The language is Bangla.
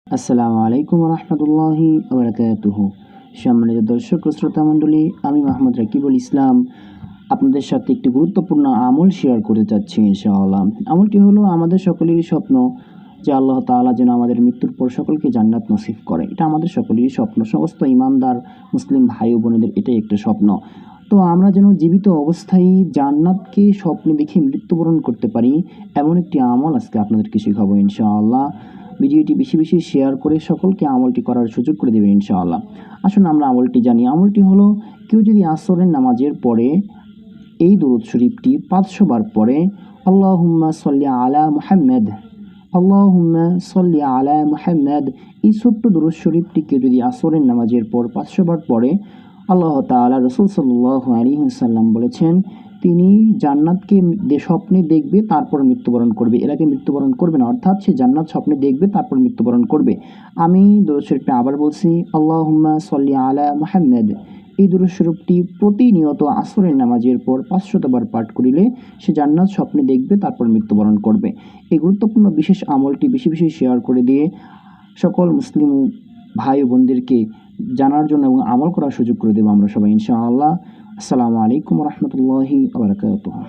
আসসালামু আলাইকুম রহমতুল্লাহি বারাকাতুহু। সম্মানিত দর্শক ও শ্রোতা মণ্ডলী, আমি মোহাম্মদ রাকিবুল ইসলাম আপনাদের সাথে একটি গুরুত্বপূর্ণ আমল শেয়ার করতে চাচ্ছি ইনশাআল্লাহ। আমলটি হলো আমাদের সকলেরই স্বপ্ন যে আল্লাহ তাআলা যেন আমাদের মৃত্যুর পর সকলকে জান্নাত নসিব করে। এটা আমাদের সকলেরই স্বপ্ন, সমস্ত ইমানদার মুসলিম ভাই ও বোনেদের এটাই একটা স্বপ্ন। তো আমরা যেন জীবিত অবস্থায় জান্নাতকে স্বপ্নে দেখে মৃত্যুবরণ করতে পারি, এমন একটি আমল আজকে আপনাদেরকে শেখাবো ইনশাআল্লাহ। ভিডিওটি বেশি বেশি শেয়ার করে সকলকে আমলটি করার সুযোগ করে দেবেন ইনশাআল্লাহ। আসুন আমরা আমলটি জানি। আমলটি হলো, কেউ যদি আসরের নামাজের পরে এই দুরূদ শরীফটি 500 বার পড়ে, আল্লাহুম্মা সাল্লি আলা মুহাম্মাদ, আল্লাহুম্মা সাল্লি আলা মুহাম্মাদ, এই ছোট্ট দুরূদ শরীফটি কেউ যদি আসরের নামাজের পর 500 বার পড়ে, আল্লাহ তাআলা রাসূল সাল্লাল্লাহু আলাইহি ওয়াসাল্লাম বলেছেন তিনি জান্নাতকে স্বপ্নে দেখবে তারপর মৃত্যুবরণ করবে, এর আগে মৃত্যুবরণ করবে না। অর্থাৎ সে জান্নাত স্বপ্নে দেখবে তারপর মৃত্যুবরণ করবে। আমি দুরূদ শরীফটা আবার বলছি, আল্লাহুম্মা সাল্লি আলা মুহাম্মাদ। এই দুরূদ শরীফটি প্রতিনিয়ত আসরের নামাজের পর 500 বার পাঠ করিলে সে জান্নাত স্বপ্নে দেখবে তারপর মৃত্যুবরণ করবে। এই গুরুত্বপূর্ণ বিশেষ আমলটি বেশি বেশি শেয়ার করে দিয়ে সকল মুসলিম ভাই ও বোনদেরকে জানার জন্য এবং আমল করার সুযোগ করে দেবো আমরা সবাই ইনশাআল্লাহ। আসসালামু আলাইকুম রহমতুল্লাহি বারাকাতুহু।